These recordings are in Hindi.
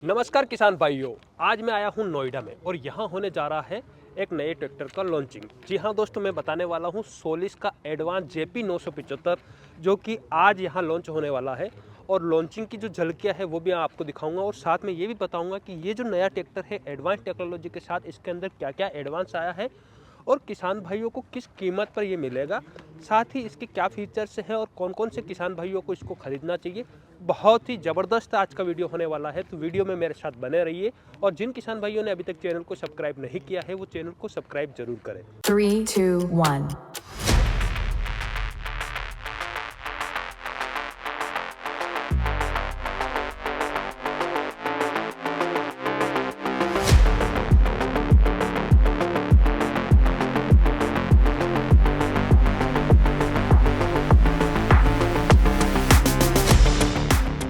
नमस्कार किसान भाइयों। आज मैं आया हूं नोएडा में और यहां होने जा रहा है एक नए ट्रैक्टर का लॉन्चिंग। जी हां दोस्तों, मैं बताने वाला हूं सोलिस का एडवांस जेपी 975 जो कि आज यहां लॉन्च होने वाला है। और लॉन्चिंग की जो झलकियां है वो भी आपको दिखाऊंगा और साथ में ये भी बताऊंगा कि ये जो नया ट्रैक्टर है एडवांस टेक्नोलॉजी के साथ इसके अंदर क्या क्या एडवांस आया है और किसान भाइयों को किस कीमत पर ये मिलेगा, साथ ही इसके क्या फीचर्स हैं और कौन कौन से किसान भाइयों को इसको खरीदना चाहिए। बहुत ही ज़बरदस्त आज का वीडियो होने वाला है, तो वीडियो में मेरे साथ बने रहिए। और जिन किसान भाइयों ने अभी तक चैनल को सब्सक्राइब नहीं किया है वो चैनल को सब्सक्राइब जरूर करें। 3, 2, 1.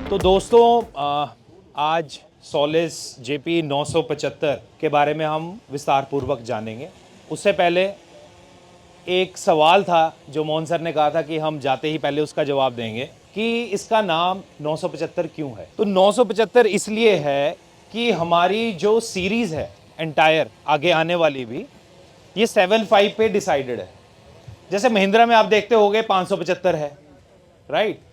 तो दोस्तों आज सोलिस जेपी 975 के बारे में हम विस्तार पूर्वक जानेंगे। उससे पहले एक सवाल था जो मोहन सर ने कहा था कि हम जाते ही पहले उसका जवाब देंगे कि इसका नाम 975 क्यों है। तो 975 इसलिए है कि हमारी जो सीरीज़ है एंटायर आगे आने वाली भी ये 75 पे डिसाइडेड है। जैसे महिंद्रा में आप देखते होंगे 575 है, राइट।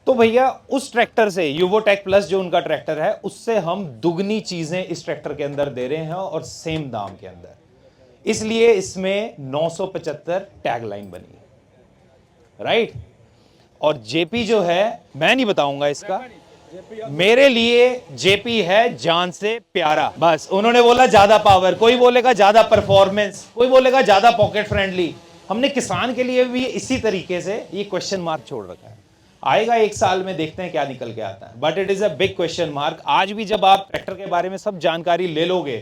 तो भैया उस ट्रैक्टर से यूवोटेक प्लस जो उनका ट्रैक्टर है उससे हम दुगनी चीजें इस ट्रैक्टर के अंदर दे रहे हैं और सेम दाम के अंदर, इसलिए इसमें 975 टैगलाइन बनी है, राइट। और जेपी जो है मैं नहीं बताऊंगा इसका, मेरे लिए जेपी है जान से प्यारा। बस उन्होंने बोला ज्यादा पावर, कोई बोलेगा ज्यादा परफॉर्मेंस, कोई बोलेगा ज्यादा पॉकेट फ्रेंडली। हमने किसान के लिए भी इसी तरीके से ये क्वेश्चन मार्क छोड़ रखा है। आएगा एक साल में, देखते हैं क्या निकल के आता है, but it is a big question mark. आज भी जब आप ट्रैक्टर के बारे में सब जानकारी ले लोगे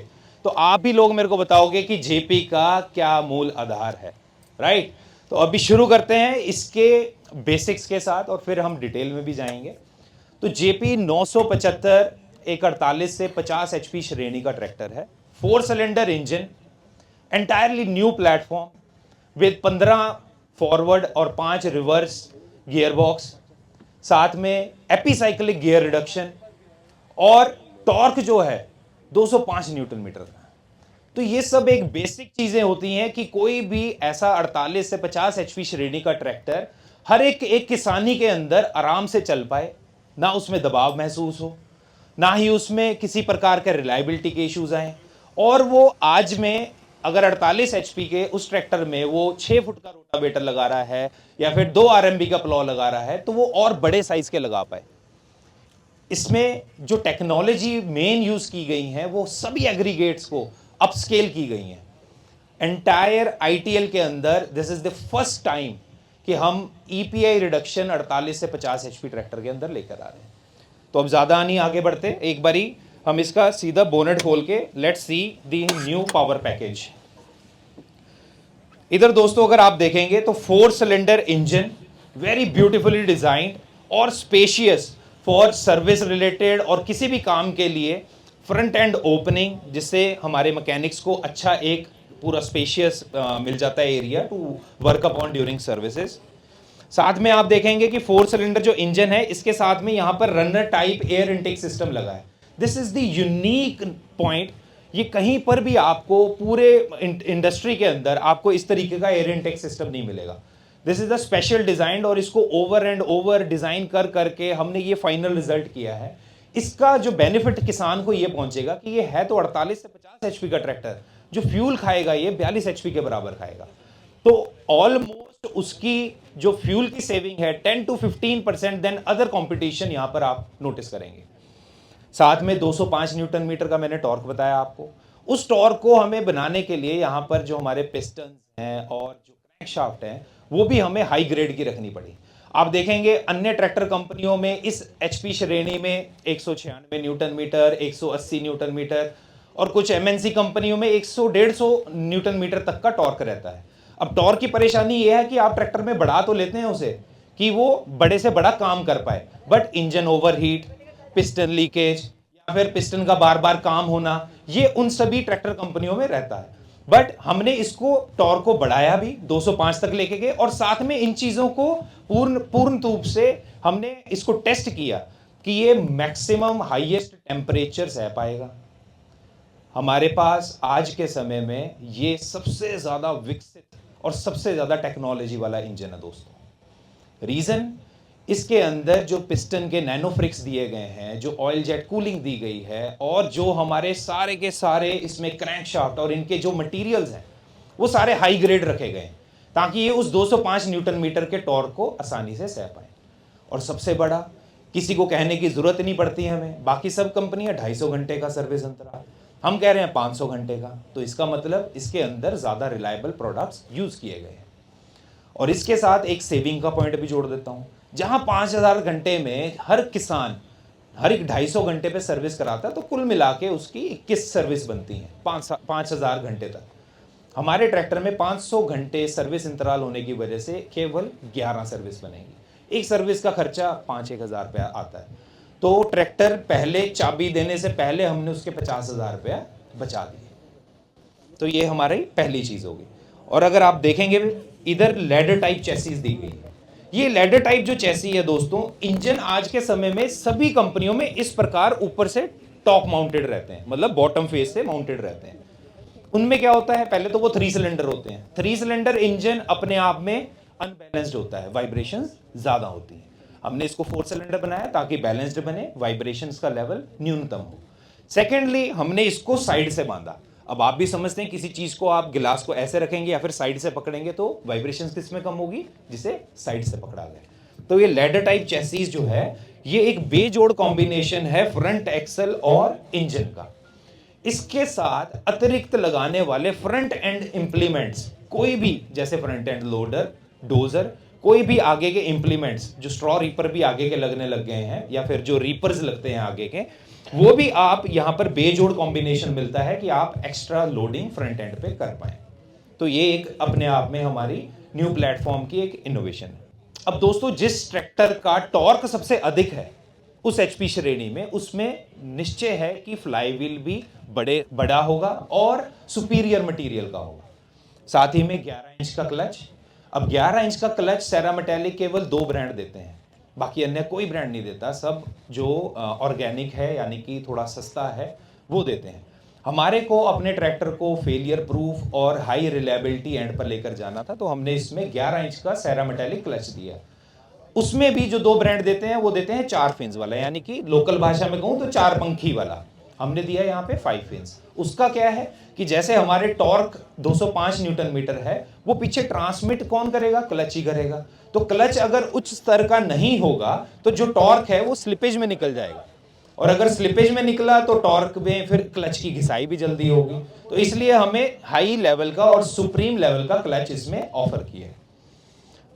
तो आप ही लोग मेरे को बताओगे कि जेपी का क्या मूल आधार है, राइट। तो अभी शुरू करते हैं इसके बेसिक्स के साथ और फिर हम डिटेल में भी जाएंगे। तो जेपी 975 एक 48 से 50 एचपी श्रेणी का ट्रैक्टर है, 4 cylinder engine, entirely new platform with 15 forward और 5 रिवर्स गियर बॉक्स, साथ में एपीसाइक्लिक गियर रिडक्शन और टॉर्क जो है 205 न्यूटन मीटर का। तो ये सब एक बेसिक चीजें होती हैं कि कोई भी ऐसा 48 से 50 एचपी श्रेणी का ट्रैक्टर हर एक किसानी के अंदर आराम से चल पाए, ना उसमें दबाव महसूस हो, ना ही उसमें किसी प्रकार के रिलायबिलिटी के इश्यूज आए। और वो आज में अगर 48 एचपी के उस ट्रैक्टर में वो 6 फुट का रोटावेटर लगा रहा है या फिर 2 आरएमबी का प्लॉ लगा रहा है तो वो और बड़े साइज के लगा पाए। इसमें जो टेक्नोलॉजी मेन यूज की गई है वो सभी एग्रीगेट्स को अपस्केल की गई है। एंटायर आईटीएल के अंदर this is the first time कि हम ईपीआई रिडक्शन 48 से 50 एचपी ट्रैक्टर के अंदर लेकर आ रहे हैं। तो अब ज्यादा नहीं आगे बढ़ते, एक बारी हम इसका सीधा बोनेट खोल के let's see the new power package. इधर दोस्तों अगर आप देखेंगे तो 4 cylinder engine, very beautifully designed और स्पेशियस फॉर सर्विस रिलेटेड और किसी भी काम के लिए फ्रंट एंड ओपनिंग, जिससे हमारे मैकेनिक्स को अच्छा एक पूरा स्पेशियस मिल जाता है area to work upon during services. साथ में आप देखेंगे कि 4 सिलेंडर जो इंजन है इसके साथ में यहां पर runner type air intake system लगा है। This is the unique point. ये कहीं पर भी आपको पूरे इंडस्ट्री के अंदर आपको इस तरीके का एयर इनटेक सिस्टम नहीं मिलेगा। This is the special design और इसको ओवर एंड ओवर डिजाइन कर करके हमने ये फाइनल रिजल्ट किया है। इसका जो बेनिफिट किसान को ये पहुंचेगा कि ये है तो 48 से 50 एचपी का ट्रैक्टर, जो फ्यूल खाएगा ये 42 एचपी के बराबर खाएगा। तो ऑलमोस्ट उसकी जो फ्यूल की सेविंग है 10 to 15% देन अदर कंपटीशन यहां पर आप नोटिस करेंगे। साथ में 205 न्यूटन मीटर का मैंने टॉर्क बताया आपको। उस टॉर्क को हमें बनाने के लिए यहां पर जो हमारे पिस्टन हैं और जो क्रैंकशाफ्ट हैं वो भी हमें हाई ग्रेड की रखनी पड़ी। आप देखेंगे अन्य ट्रैक्टर कंपनियों में इस एचपी श्रेणी में 196 न्यूटन मीटर, 180 न्यूटन मीटर और कुछ एमएनसी कंपनियों में 100-150 न्यूटन मीटर तक का टॉर्क रहता है। अब टॉर्क की परेशानी यह है कि आप ट्रैक्टर में बढ़ा तो लेते हैं उसे कि वो बड़े से बड़ा काम कर पाए, but engine overheat, piston leakage या फिर पिस्टन का बार बार काम होना, ये उन सभी ट्रैक्टर कंपनियों में रहता है। बट हमने इसको टॉर्क को बढ़ाया भी 205 तक लेके गए और साथ में इन चीजों को पूर्ण रूप से हमने इसको टेस्ट किया कि ये मैक्सिमम हाईएस्ट टेम्परेचर सह पाएगा। हमारे पास आज के समय में ये सबसे ज़्यादा विकसित और सबसे ज़्यादा टेक्नोलॉजी वाला इंजन है दोस्तों। रीज़न, इसके अंदर जो पिस्टन के नैनो फ्रिक्स दिए गए हैं, जो ऑयल जेट कूलिंग दी गई है, और जो हमारे सारे के सारे इसमें क्रैंकशाफ्ट और इनके जो मटेरियल्स हैं वो सारे हाई ग्रेड रखे गए हैं ताकि ये उस 205 न्यूटन मीटर के टॉर्क को आसानी से सह पाए। और सबसे बड़ा, किसी को कहने की जरूरत नहीं पड़ती हमें, बाकी सब कंपनियां 250 घंटे का सर्विस अंतराल, हम कह रहे हैं 500 घंटे का। तो इसका मतलब इसके अंदर ज़्यादा रिलायबल प्रोडक्ट्स यूज़ किए गए हैं। और इसके साथ एक सेविंग का पॉइंट भी जोड़ देता हूँ, जहाँ 5000 घंटे में हर किसान हर एक 250 घंटे पे सर्विस कराता है, तो कुल मिला के उसकी 21 सर्विस बनती हैं 5000 घंटे तक। हमारे ट्रैक्टर में 500 घंटे सर्विस इंतराल होने की वजह से केवल 11 सर्विस बनेगी। एक सर्विस का खर्चा 5-1 हज़ार रुपया आता है। तो ट्रैक्टर पहले चाबी देने से पहले हमने उसके 50,000 रुपया बचा दिए। तो ये हमारी पहली चीज़ होगी। और अगर आप देखेंगे इधर लैडर टाइप चेसिस दी गई है। ये लैडर टाइप जो चेसी है दोस्तों, इंजन आज के समय में सभी कंपनियों में इस प्रकार ऊपर से टॉप माउंटेड रहते हैं, मतलब बॉटम फेस से माउंटेड रहते हैं। उनमें क्या होता है, पहले तो वो 3 सिलेंडर होते हैं। 3 सिलेंडर इंजन अपने आप में अनबैलेंस्ड होता है, वाइब्रेशंस ज़्यादा होती हैं। हमने इसको 4 सिलेंडर बनाया ताकि बैलेंस्ड बने, वाइब्रेशंस का लेवल न्यूनतम हो। सेकेंडली, हमने इसको साइड से बांधा। अब आप भी समझते हैं, किसी चीज़ को आप गिलास को ऐसे रखेंगे या फिर साइड से पकड़ेंगे तो वाइब्रेशंस किस में कम होगी, जिसे साइड से पकड़ा गया। तो ये लैडर टाइप चेसिस जो है, ये एक बेजोड़ कॉम्बिनेशन है फ्रंट एक्सल और इंजन का। इसके साथ अतिरिक्त लगाने वाले फ्रंट एंड इंप्लीमेंट्स, कोई भी, जैसे फ्रंट एंड लोडर, डोजर, कोई भी आगे के इंप्लीमेंट्स, जो स्ट्रॉ रीपर भी आगे के लगने लग गए हैं, या फिर जो रीपर्स लगते हैं आगे के, वो भी आप यहां पर बेजोड़ कॉम्बिनेशन मिलता है कि आप एक्स्ट्रा लोडिंग फ्रंट एंड पे कर पाए। तो ये एक अपने आप में हमारी न्यू प्लेटफॉर्म की एक इनोवेशन है। अब दोस्तों, जिस ट्रैक्टर का टॉर्क सबसे अधिक है उस एचपी श्रेणी में, उसमें निश्चय है कि फ्लाईव्हील भी बड़ा होगा और सुपीरियर मटेरियल का होगा। साथ ही में 11 इंच का क्लच। अब 11 इंच का क्लच सेरा मेटालिक केवल 2 ब्रांड देते हैं, बाकी अन्य कोई ब्रांड नहीं देता। सब जो ऑर्गेनिक है, यानी कि थोड़ा सस्ता है, वो देते हैं। हमारे को अपने ट्रैक्टर को फेलियर प्रूफ और हाई रिलायबिलिटी एंड पर लेकर जाना था, तो हमने इसमें 11 इंच का सेरा मेटालिक क्लच दिया। उसमें भी जो 2 ब्रांड देते हैं वो देते हैं 4 फिन्स वाला, यानी कि लोकल भाषा में कहूं तो 4 पंखी वाला। हमने दिया यहाँ पे 5 फिन्स। उसका क्या है कि जैसे हमारे टॉर्क 205 न्यूटन मीटर है, वो पीछे ट्रांसमिट कौन करेगा, क्लच ही करेगा। तो क्लच अगर उच्च स्तर का नहीं होगा तो जो टॉर्क है वो स्लिपेज में निकल जाएगा, और अगर स्लिपेज में निकला तो टॉर्क में फिर क्लच की घिसाई भी जल्दी होगी। तो इसलिए हमें हाई लेवल का और सुप्रीम लेवल का क्लच इसमें ऑफर किया है।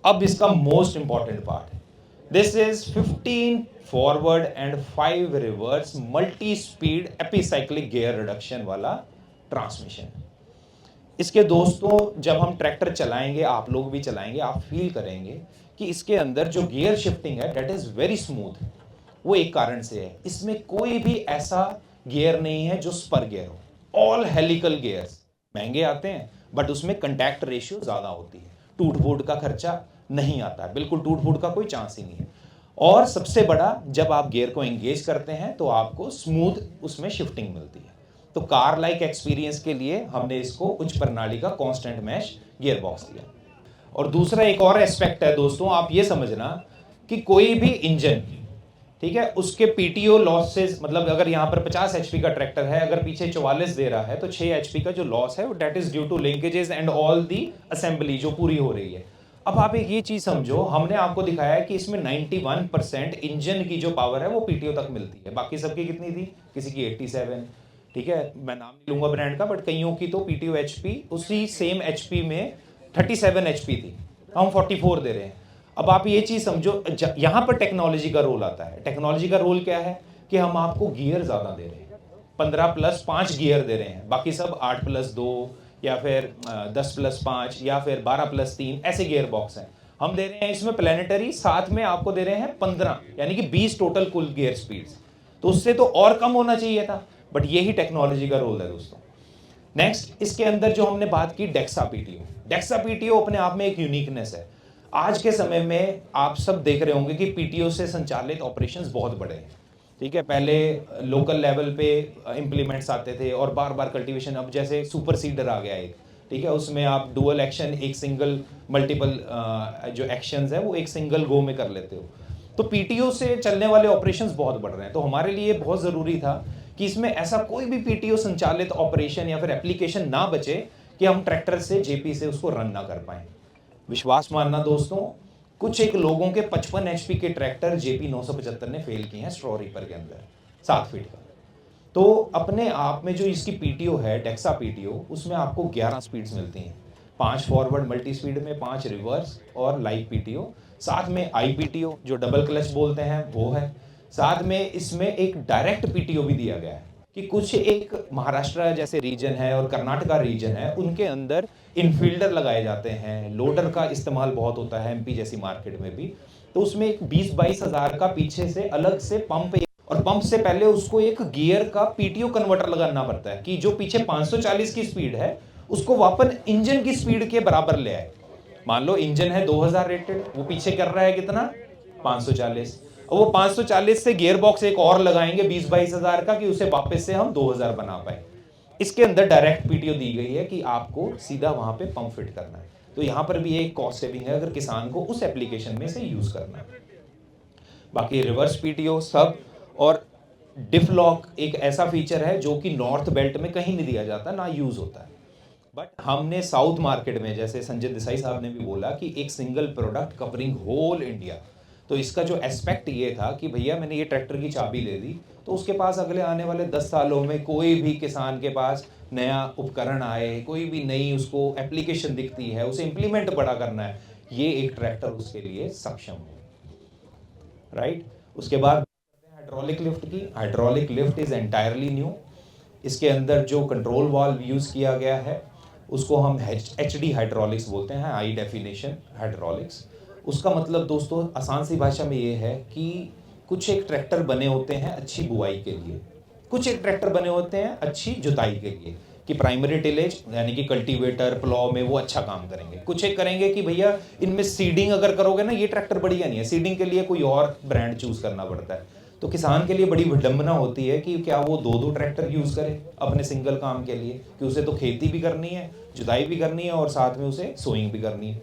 अब इसका most important part, this is 15 forward and 5 reverse multi speed epicyclic gear reduction वाला ट्रांसमिशन। इसके दोस्तों, जब हम ट्रैक्टर चलाएंगे, आप लोग भी चलाएंगे, आप फील करेंगे कि इसके अंदर जो गियर शिफ्टिंग है दैट इज वेरी स्मूथ। वो एक कारण से है, इसमें कोई भी ऐसा गियर नहीं है जो स्पर गियर हो। ऑल हेलिकल गियर्स महंगे आते हैं, बट उसमें कंटैक्ट रेशियो ज्यादा होती है, टूट फूट का खर्चा नहीं आता है, बिल्कुल टूट फूट का कोई चांस ही नहीं है। और सबसे बड़ा, जब आप गियर को एंगेज करते हैं तो आपको स्मूथ उसमें शिफ्टिंग मिलती है। तो कार लाइक एक्सपीरियंस के लिए हमने इसको उच्च प्रणाली का कांस्टेंट मैश गियर बॉक्स दिया। और दूसरा एक और एस्पेक्ट है दोस्तों, आप ये समझना कि कोई भी इंजन, ठीक है, उसके पीटीओ लॉसेस, मतलब अगर यहाँ पर 50 एचपी का ट्रैक्टर है, अगर पीछे 44 दे रहा है, तो 6 एचपी का जो लॉस है वो that is due to linkages and all the assembly जो पूरी हो रही है। अब आप एक ये चीज समझो, हमने आपको दिखाया है कि इसमें 91% इंजन की जो पावर है वो पीटीओ तक मिलती है। बाकी सबकी कितनी थी, किसी की 87, ठीक है, मैं नाम नहीं लूंगा ब्रांड का, बट कईयों की तो पीटीओ एचपी उसी सेम एचपी में 37 एचपी थी, हम 44 दे रहे हैं। अब आप ये चीज समझो, यहां पर टेक्नोलॉजी का रोल आता है। टेक्नोलॉजी का रोल क्या है कि हम आपको गियर ज्यादा दे रहे हैं, 15+5 गियर दे रहे हैं, बाकी सब 8+2 या फिर 10+5 या फिर 12+3 ऐसे गियर बॉक्स हैं। हम दे रहे हैं इसमें प्लेनेटरी, साथ में आपको दे रहे हैं 15, यानी कि 20 टोटल कुल गियर स्पीड्स। तो उससे तो और कम होना चाहिए था, बट यही टेक्नोलॉजी का रोल है दोस्तों। नेक्स्ट, इसके अंदर जो हमने बात की डेक्सा पीटीओ, डेक्सा पीटीओ अपने आप में एक यूनिकनेस है। आज के समय में आप सब देख रहे होंगे कि पीटीओ से संचालित ऑपरेशंस बहुत बड़े हैं, ठीक है। पहले लोकल लेवल पे इम्प्लीमेंट्स आते थे और बार बार कल्टीवेशन, अब जैसे सुपर सीडर आ गया एक, ठीक है, उसमें आप डुअल एक्शन, एक सिंगल मल्टीपल जो एक्शंस है वो एक सिंगल गो में कर लेते हो। तो पीटीओ से चलने वाले ऑपरेशंस बहुत बढ़ रहे हैं। तो हमारे लिए बहुत ज़रूरी था कि इसमें ऐसा कोई भी पीटीओ संचालित ऑपरेशन या फिर एप्लीकेशन ना बचे कि हम ट्रैक्टर से, जेपी से उसको रन ना कर पाएं। विश्वास मानना दोस्तों, कुछ एक लोगों के 55 एचपी के ट्रैक्टर जेपी 975 ने फेल किए हैं स्ट्रॉ रीपर के अंदर 7 फीट का। तो अपने आप में जो इसकी पीटीओ है, डेक्सा पीटीओ, उसमें आपको 11 स्पीड्स मिलती हैं, 5 फॉरवर्ड मल्टी स्पीड में, 5 रिवर्स और लाइव पीटीओ, साथ में आई पीटीओ जो डबल क्लच बोलते हैं वो है, साथ में इसमें एक डायरेक्ट पीटीओ भी दिया गया है कि कुछ एक महाराष्ट्र जैसे रीजन है और कर्नाटका रीजन है, उनके अंदर इनफील्डर लगाए जाते हैं, लोडर का इस्तेमाल बहुत होता है एमपी जैसी मार्केट में भी। तो उसमें एक 20-22 हज़ार का पीछे से अलग से पंप, और पंप से पहले उसको एक गियर का पीटीओ कन्वर्टर लगाना पड़ता है कि जो पीछे 540 की स्पीड है उसको वापस इंजन की स्पीड के बराबर ले आए। मान लो इंजन है 2000 रेटेड, वो पीछे कर रहा है कितना, 540, और वो 540 से गियर बॉक्स एक और लगाएंगे 20-22 हज़ार का कि उसे वापस से हम 2000 बना पाए। इसके अंदर डायरेक्ट पीटीओ दी गई है कि आपको सीधा वहां पे पंप फिट करना है। तो यहां पर भी एक कॉस्ट सेविंग है अगर किसान को उस एप्लीकेशन में से यूज करना है। बाकी रिवर्स पीटीओ सब, और डिफ लॉक एक ऐसा फीचर है जो कि नॉर्थ बेल्ट में कहीं नहीं दिया जाता, ना यूज होता है। बट हमने साउथ मार्केट में, जैसे संजय देसाई साहब ने भी बोला कि एक single product covering whole India, तो इसका जो एस्पेक्ट ये था कि भैया मैंने ये ट्रैक्टर की चाबी ले ली तो उसके पास अगले आने वाले 10 सालों में कोई भी किसान के पास नया उपकरण आए, कोई भी नई उसको एप्लीकेशन दिखती है, उसे इंप्लीमेंट बड़ा करना है, ये एक ट्रैक्टर उसके लिए सक्षम हो, राइट। उसके बाद हाइड्रोलिक लिफ्ट की, hydraulic lift is entirely new. इसके अंदर जो कंट्रोल वाल्व यूज किया गया है उसको हम HD हाइड्रोलिक्स बोलते हैं, हाई डेफिनेशन हाइड्रोलिक्स। उसका मतलब दोस्तों आसान सी भाषा में ये है कि कुछ एक ट्रैक्टर बने होते हैं अच्छी बुआई के लिए, कुछ एक ट्रैक्टर बने होते हैं अच्छी जुताई के लिए, कि प्राइमरी टिलेज यानी कि कल्टीवेटर प्लॉ में वो अच्छा काम करेंगे। कुछ एक करेंगे कि भैया इनमें सीडिंग अगर करोगे ना, ये ट्रैक्टर बढ़िया नहीं है, सीडिंग के लिए कोई और ब्रांड चूज करना पड़ता है। तो किसान के लिए बड़ी विडंबना होती है कि क्या वो 2-2 ट्रैक्टर यूज करे अपने सिंगल काम के लिए, कि उसे तो खेती भी करनी है, जुताई भी करनी है और साथ में उसे सोइंग भी करनी है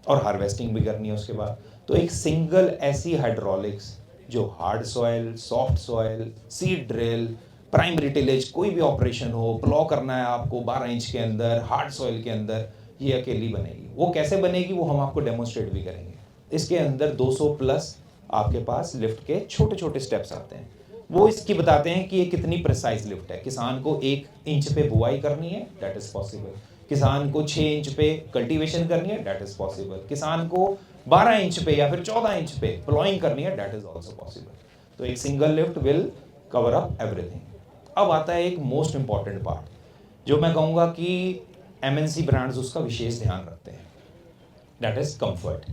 और हार्वेस्टिंग भी करनी है उसके बाद। तो एक सिंगल ऐसी हाइड्रोलिक्स जो hard soil, soft soil, seed drill, primary tillage, कोई भी ऑपरेशन हो, प्लॉ करना है आपको 12 इंच के अंदर, हार्ड सॉइल के अंदर, ये अकेली बनेगी। वो कैसे बनेगी वो हम आपको डेमोन्स्ट्रेट भी करेंगे। इसके अंदर 200 प्लस आपके पास लिफ्ट के छोटे छोटे स्टेप्स आते हैं, वो इसकी बताते हैं कि ये कितनी प्रिसाइज लिफ्ट है। किसान को 1 इंच पे बुआई करनी है, दैट इज पॉसिबल। किसान को 6 इंच पे कल्टीवेशन करनी है, दैट इज पॉसिबल। किसान को 12 इंच पे या फिर 14 इंच पे प्लॉइंग करनी है, दैट इज ऑल्सो पॉसिबल। तो एक single lift will cover up everything. अब आता है एक मोस्ट इंपॉर्टेंट पार्ट जो मैं कहूँगा कि MNC ब्रांड्स उसका विशेष ध्यान रखते हैं, दैट इज कंफर्ट।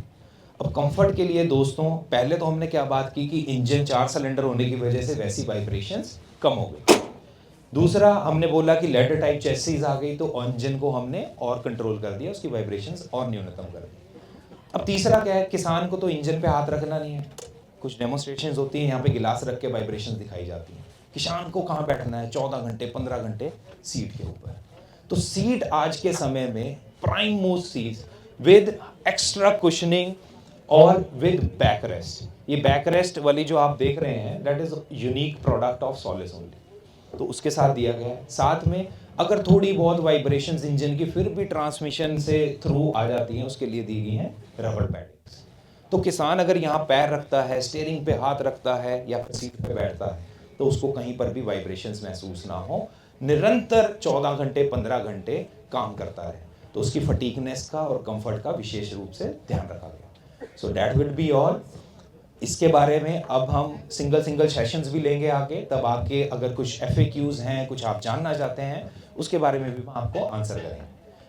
अब कंफर्ट के लिए दोस्तों पहले तो हमने क्या बात की कि इंजन 4 सिलेंडर होने की वजह से वैसी वाइब्रेशंस कम हो गई। दूसरा हमने बोला कि लेडर टाइप चेसिस आ गई तो इंजन को हमने और कंट्रोल कर दिया, उसकी वाइब्रेशंस और न्यूनतम कर दी। अब तीसरा क्या है, किसान को तो इंजन पे हाथ रखना नहीं है। कुछ डेमोन्स्ट्रेशंस होती हैं, यहाँ पे गिलास रख के वाइब्रेशंस दिखाई जाती हैं। किसान को कहाँ बैठना है 14 घंटे 15 घंटे सीट के ऊपर। तो सीट आज के समय में prime most seat with extra cushioning और विद बैक रेस्ट। ये बैक रेस्ट वाली जो आप देख रहे हैं that is unique product of Solis only, तो उसके साथ दिया गया है। साथ में अगर थोड़ी बहुत वाइब्रेशंस इंजन की फिर भी ट्रांसमिशन से थ्रू आ जाती हैं, उसके लिए दी गई हैं रबर पैडिंग्स। तो किसान अगर यहाँ पैर रखता है, स्टीयरिंग पे हाथ रखता है या फिर सीट पे बैठता है तो उसको कहीं पर भी वाइब्रेशंस महसूस ना हो, निरंतर 14 घंटे 15 घंटे काम करता है। तो उसकी फटीकनेस का और कंफर्ट का विशेष रूप से ध्यान रखा गया। So that will be all. इसके बारे में अब हम सिंगल सेशंस भी लेंगे आगे, तब आपके अगर कुछ FAQs हैं, कुछ आप जानना चाहते हैं, उसके बारे में भी हम आपको आंसर करेंगे।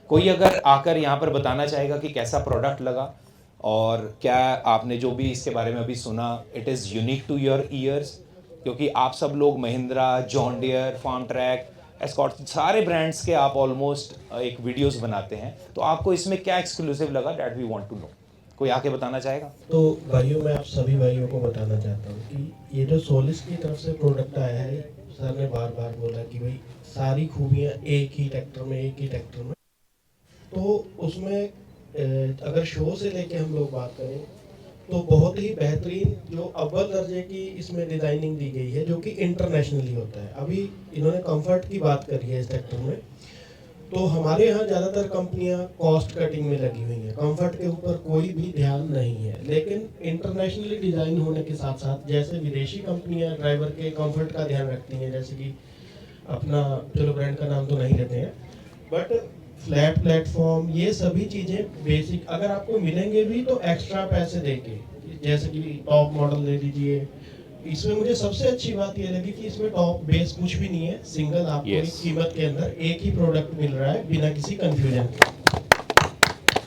कोई अगर आकर यहाँ पर बताना चाहेगा कि कैसा प्रोडक्ट लगा और क्या आपने जो भी इसके बारे में अभी सुना it is unique to your ears, क्योंकि आप सब लोग Mahindra, John Deere, Farmtrac, escort सारे ब्रांड्स के आप ऑलमोस्ट एक वीडियोस बनाते हैं, तो आपको इसमें क्या एक्सक्लूसिव लगा, that we want to know. कोई आके बताना चाहेगा? तो भाइयों, मैं आप सभी भाइयों को बताना चाहता हूँ कि ये जो सोलिस की तरफ से प्रोडक्ट आया है, सर ने बार बार बोला कि भाई सारी खूबियाँ एक ही ट्रैक्टर में, तो उसमें अगर शो से लेके हम लोग बात करें तो बहुत ही बेहतरीन जो अव्वल दर्जे की इसमें डिज़ाइनिंग दी गई है, जो कि इंटरनेशनली होता है। अभी इन्होंने कंफर्ट की बात करी है इस ट्रैक्टर में, तो हमारे यहाँ ज़्यादातर कंपनियाँ कॉस्ट कटिंग में लगी हुई हैं, कंफर्ट के ऊपर कोई भी ध्यान नहीं है। लेकिन इंटरनेशनली डिज़ाइन होने के साथ साथ जैसे विदेशी कंपनियाँ ड्राइवर के कंफर्ट का ध्यान रखती हैं, जैसे कि अपना, चलो ब्रांड का नाम तो नहीं लेते हैं, बट फ्लैट प्लेटफॉर्म, ये सभी चीज़ें बेसिक अगर आपको मिलेंगे भी तो एक्स्ट्रा पैसे देके, जैसे कि टॉप मॉडल ले लीजिए। इसमें मुझे सबसे अच्छी बात ये लगी कि इसमें टॉप बेस कुछ भी नहीं है, सिंगल आपको Yes. इस कीमत के अंदर एक ही प्रोडक्ट मिल रहा है बिना किसी कंफ्यूजन के।